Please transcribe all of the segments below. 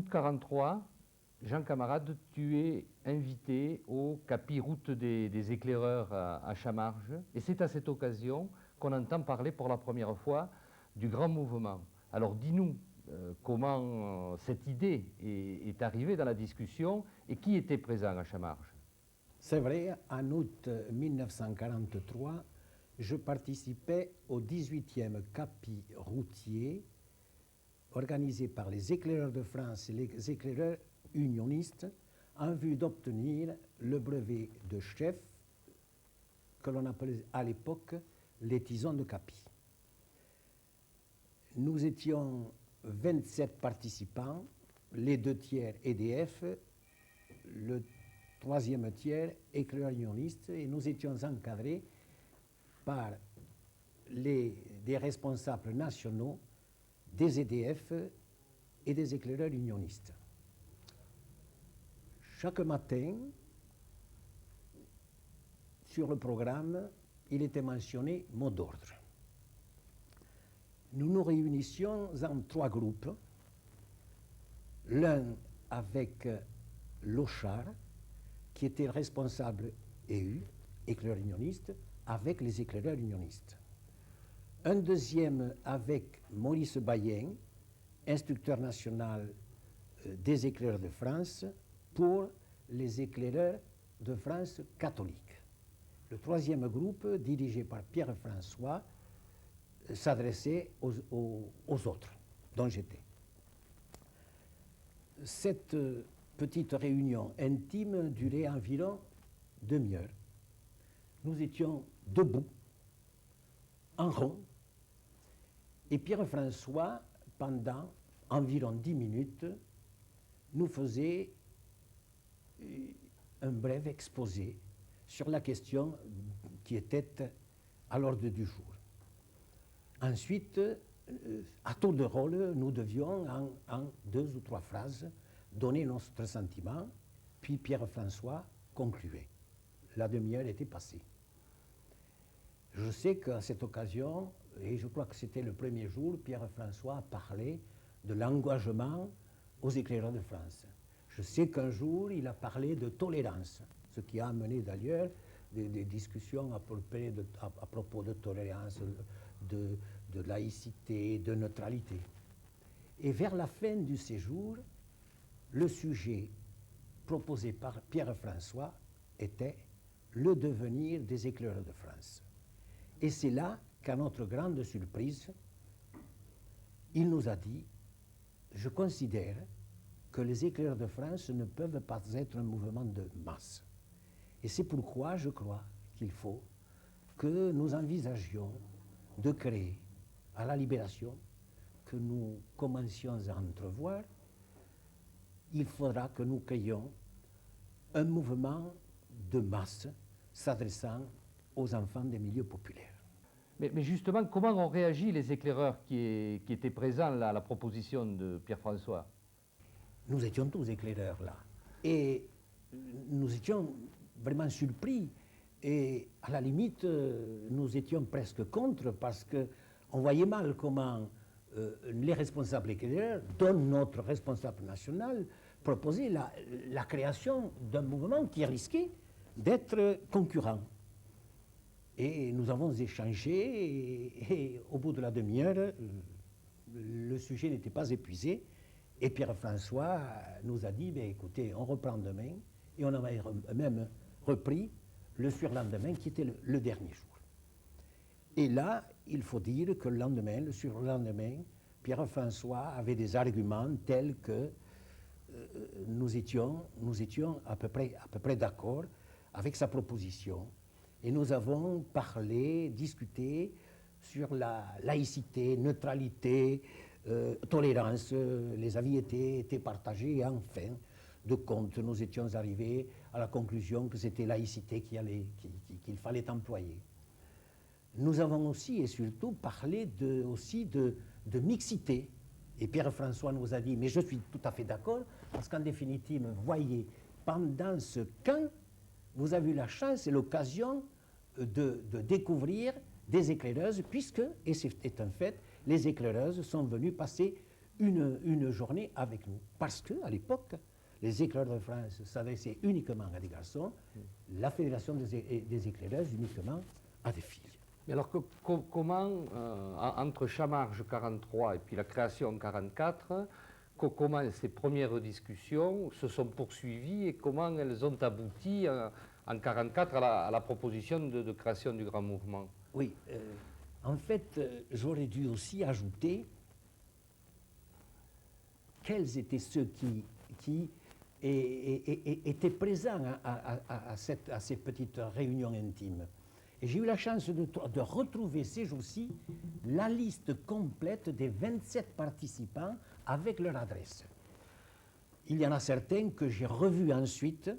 août 1943, Jean Camarade, tu es invité au CAPI Route des Éclaireurs à Chamarges. Et c'est à cette occasion qu'on entend parler pour la première fois du grand mouvement. Alors dis-nous comment cette idée est arrivée dans la discussion et qui était présent à Chamarges. C'est vrai, en août 1943, je participais au 18e CAPI routier organisé par les éclaireurs de France et les éclaireurs unionistes en vue d'obtenir le brevet de chef que l'on appelait à l'époque les tisons de CAPI. Nous étions 27 participants, les 2 tiers EDF, le 3e tiers éclaireurs unionistes, et nous étions encadrés par des responsables nationaux des EDF et des éclaireurs unionistes. Chaque matin, sur le programme, il était mentionné mot d'ordre. Nous nous réunissions en 3 groupes, l'un avec Lochard, qui était responsable EU, éclaireur unioniste, avec les éclaireurs unionistes. Un deuxième avec Maurice Bayen, instructeur national des éclaireurs de France, pour les éclaireurs de France catholiques. Le 3e groupe, dirigé par Pierre-François, s'adressait aux autres, dont j'étais. Cette petite réunion intime durait environ demi-heure. Nous étions debout, en rond, et Pierre-François, pendant environ 10 minutes, nous faisait un bref exposé sur la question qui était à l'ordre du jour. Ensuite, à tour de rôle, nous devions, en 2 ou 3 phrases, donner notre sentiment, puis Pierre-François concluait. La demi-heure était passée. Je sais qu'à cette occasion, et je crois que c'était le premier jour, Pierre-François a parlé de l'engagement aux éclaireurs de France. Je sais qu'un jour, il a parlé de tolérance, ce qui a amené d'ailleurs des discussions à propos de tolérance, de laïcité, de neutralité. Et vers la fin du séjour, le sujet proposé par Pierre-François était le devenir des éclaireurs de France. Et c'est là qu'à notre grande surprise, il nous a dit « Je considère que les éclaireurs de France ne peuvent pas être un mouvement de masse. Et c'est pourquoi je crois qu'il faut que nous envisagions de créer, à la Libération, que nous commencions à entrevoir, il faudra que nous créions un mouvement de masse s'adressant aux enfants des milieux populaires. » Mais justement, comment ont réagi les éclaireurs qui étaient présents là, à la proposition de Pierre-François? Nous étions tous éclaireurs là. Et nous étions vraiment surpris. Et à la limite, nous étions presque contre parce qu'on voyait mal comment les responsables éclaireurs, dont notre responsable national, proposaient la création d'un mouvement qui risquait d'être concurrent. Et nous avons échangé et au bout de la demi-heure, le sujet n'était pas épuisé. Et Pierre-François nous a dit, ben, écoutez, on reprend demain. Et on avait même repris le surlendemain, qui était le dernier jour. Et là, il faut dire que le lendemain, le surlendemain, Pierre-François avait des arguments tels que nous étions à peu près d'accord avec sa proposition. Et nous avons parlé, discuté sur la laïcité, neutralité, tolérance. Les avis étaient partagés et en fin de compte, nous étions arrivés à la conclusion que c'était laïcité qu'il fallait employer. Nous avons aussi et surtout parlé de mixité. Et Pierre-François nous a dit, mais je suis tout à fait d'accord, parce qu'en définitive, voyez, pendant ce camp, vous avez eu la chance et l'occasion de découvrir des éclaireuses, puisque, et c'est un fait, les éclaireuses sont venues passer une journée avec nous. Parce qu'à l'époque, les éclaireurs de France s'adressaient uniquement à des garçons, la Fédération des éclaireurs uniquement à des filles. Mais alors comment, entre Chamarge 43 et puis la création 44, comment ces premières discussions se sont poursuivies et comment elles ont abouti en 44 à la proposition de création du grand mouvement? Oui, en fait, j'aurais dû aussi ajouter quels étaient ceux qui étaient présents à ces petites réunions intimes. Et j'ai eu la chance de retrouver ces jours-ci la liste complète des 27 participants avec leur adresse. Il y en a certains que j'ai revus ensuite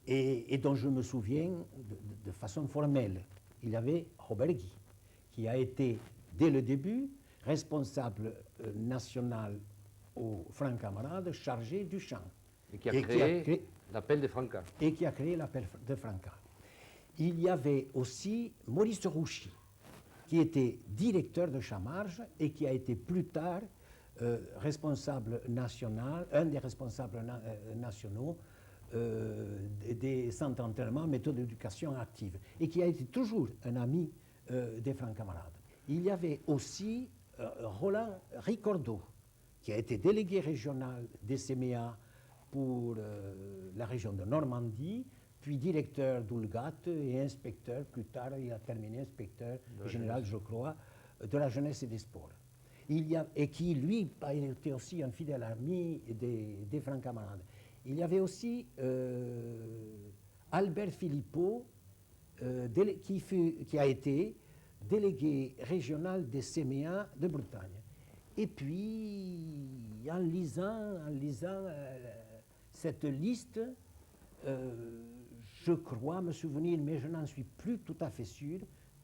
et dont je me souviens de façon formelle. Il y avait Robert Guy, qui a été, dès le début, responsable national au Francs Camarades, chargé du chant. Et qui a créé l'appel des Francas. Et qui a créé l'appel des Francas. Il y avait aussi Maurice Rouchy, qui était directeur de Chamarge et qui a été plus tard responsable national, un des responsables nationaux des centres d'entraînement, méthode d'éducation active, et qui a été toujours un ami des Francs Camarades. Il y avait aussi Roland Ricordeau, qui a été délégué régional des CMA pour la région de Normandie, puis directeur d'Oulgat et inspecteur, plus tard il a terminé inspecteur général, je crois, de la jeunesse et des sports. Et qui, lui, a été aussi un fidèle ami des Francs Camarades. Il y avait aussi Albert Philippot, qui a été délégué régional des CMA de Bretagne. Et puis, en lisant cette liste, je crois me souvenir, mais je n'en suis plus tout à fait sûr,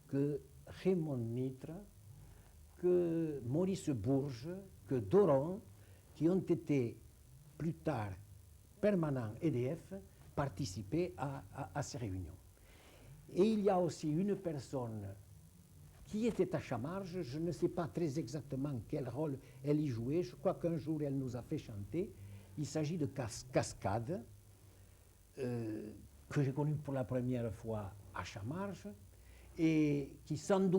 que Raymond Nitre, que Maurice Bourges, que Doron, qui ont été plus tard permanents EDF, participaient à ces réunions. Et il y a aussi une personne qui était à Chamarge, je ne sais pas très exactement quel rôle elle y jouait, je crois qu'un jour elle nous a fait chanter. Il s'agit de Cascade, que j'ai connu pour la première fois à Chamarge, et qui sans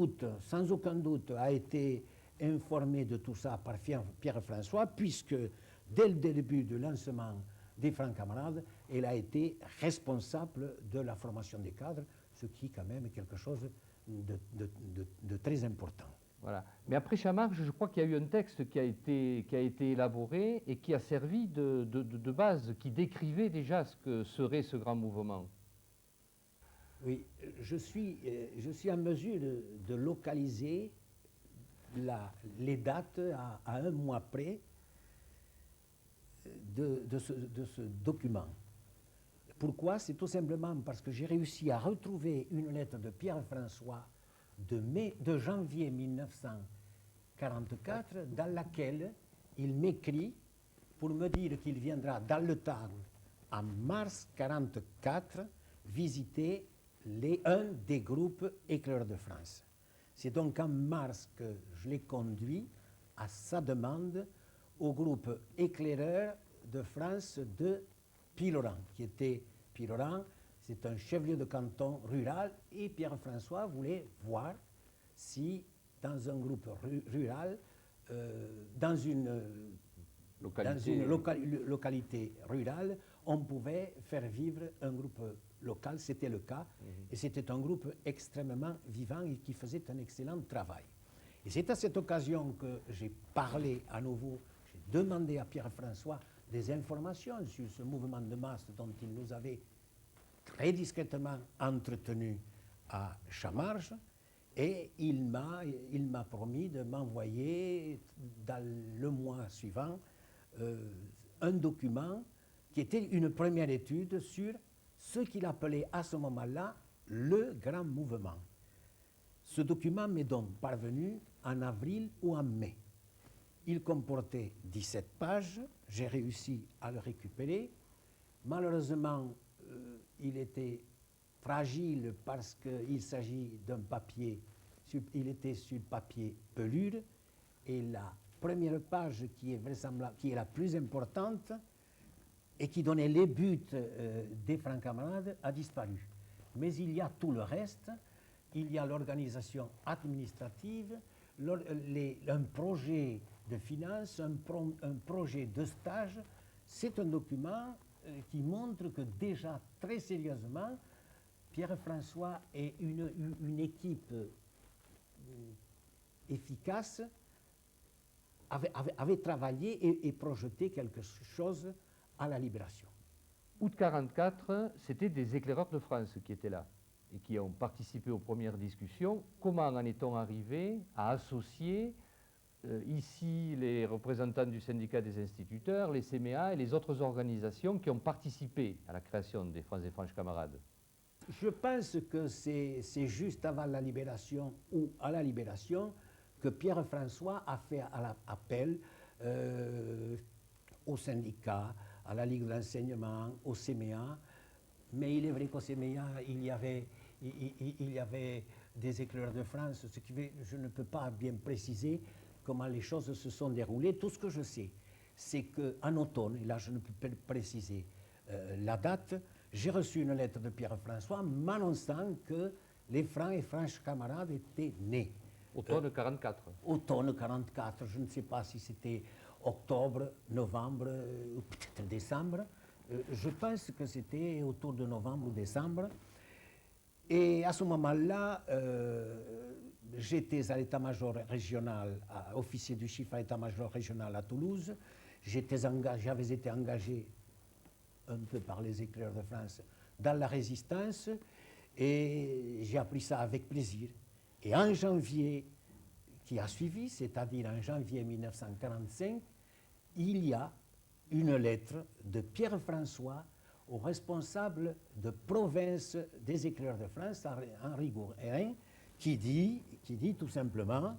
aucun doute, a été informé de tout ça par Pierre-François, puisque dès le début du lancement des Francs Camarades, elle a été responsable de la formation des cadres, ce qui quand même est quelque chose de très important. Voilà. Mais après Chamarge, je crois qu'il y a eu un texte qui a été élaboré et qui a servi de base, qui décrivait déjà ce que serait ce grand mouvement. Oui, je suis en mesure de localiser les dates à un mois près de ce document. Pourquoi? C'est tout simplement parce que j'ai réussi à retrouver une lettre de Pierre-François de janvier 1944, dans laquelle il m'écrit pour me dire qu'il viendra dans le Tarn en mars 1944 visiter un des groupes éclaireurs de France. C'est donc en mars que je l'ai conduit à sa demande au groupe éclaireur de France de Piloran, qui était Piloran, c'est un chef-lieu de canton rural, et Pierre-François voulait voir si dans un groupe rural, dans une localité rurale, on pouvait faire vivre un groupe local. C'était le cas, et c'était un groupe extrêmement vivant et qui faisait un excellent travail. Et c'est à cette occasion que j'ai parlé à nouveau, j'ai demandé à Pierre-François des informations sur ce mouvement de masse dont il nous avait très discrètement entretenu à Chamarge, et il m'a promis de m'envoyer dans le mois suivant un document qui était une première étude sur ce qu'il appelait à ce moment-là le grand mouvement. Ce document m'est donc parvenu en avril ou en mai. Il comportait 17 pages, j'ai réussi à le récupérer. Malheureusement, il était fragile parce qu'il s'agit d'un papier, il était sur papier pelure, et la première page qui est vraisemblable, qui est la plus importante et qui donnait les buts des francs camarades, a disparu. Mais il y a tout le reste. Il y a l'organisation administrative, un projet de finances, un projet de stage. C'est un document qui montre que déjà très sérieusement, Pierre-François et une équipe efficace avaient travaillé et projeté quelque chose à la libération. Août 1944, c'était des éclaireurs de France qui étaient là et qui ont participé aux premières discussions. Comment en est-on arrivé à associer ici les représentants du syndicat des instituteurs, les CMA et les autres organisations qui ont participé à la création des Francs et Franches Camarades? Je pense que c'est juste avant la libération ou à la libération que Pierre-François a fait appel aux syndicats, à la Ligue de l'enseignement, au CMA. Mais il est vrai qu'au CMA, il y avait des éclaireurs de France, ce qui fait, je ne peux pas bien préciser comment les choses se sont déroulées. Tout ce que je sais, c'est qu'en automne, et là je ne peux pas préciser la date, j'ai reçu une lettre de Pierre-François m'annonçant que les Francs et Franches Camarades étaient nés. Automne 1944. Automne 1944, je ne sais pas si c'était octobre, novembre ou peut-être décembre. Je pense que c'était autour de novembre ou décembre. Et à ce moment-là, j'étais à l'état-major régional, officier du chiffre à l'état-major régional à Toulouse. J'avais été engagé un peu par les éclaireurs de France dans la résistance et j'ai appris ça avec plaisir. Et en janvier qui a suivi, c'est-à-dire en janvier 1945, il y a une lettre de Pierre-François au responsable de province des éclaireurs de France, Henri Gourin, qui dit tout simplement: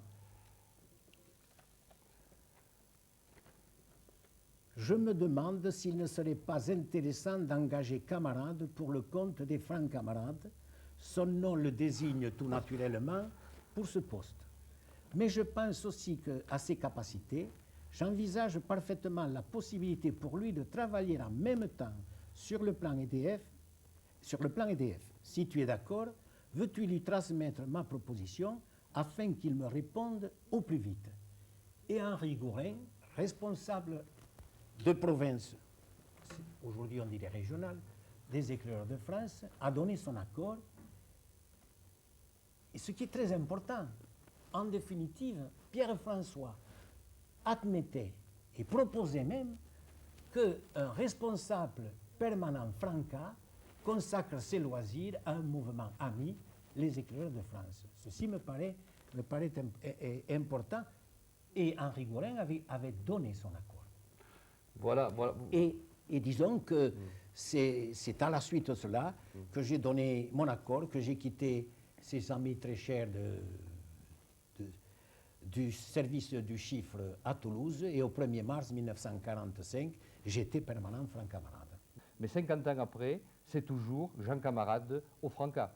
je me demande s'il ne serait pas intéressant d'engager camarade pour le compte des Francs Camarades. Son nom le désigne tout naturellement pour ce poste. Mais je pense aussi qu'à ses capacités, j'envisage parfaitement la possibilité pour lui de travailler en même temps sur le plan EDF. Si tu es d'accord, veux-tu lui transmettre ma proposition afin qu'il me réponde au plus vite? Et Henri Gourin, responsable de province, aujourd'hui on dirait régional, des éclaireurs de France, a donné son accord. Et ce qui est très important, en définitive, Pierre-François admettait et proposait même qu'un responsable permanent franca consacre ses loisirs à un mouvement ami, les éclaireurs de France. Ceci me paraît important et Henri Gourin avait donné son accord. Voilà. Et disons que c'est à la suite de cela que j'ai donné mon accord, que j'ai quitté ces amis très chers du service du chiffre à Toulouse et au 1er mars 1945, j'étais permanent franc camarade. Mais 50 ans après, c'est toujours Jean Camarade au Franca.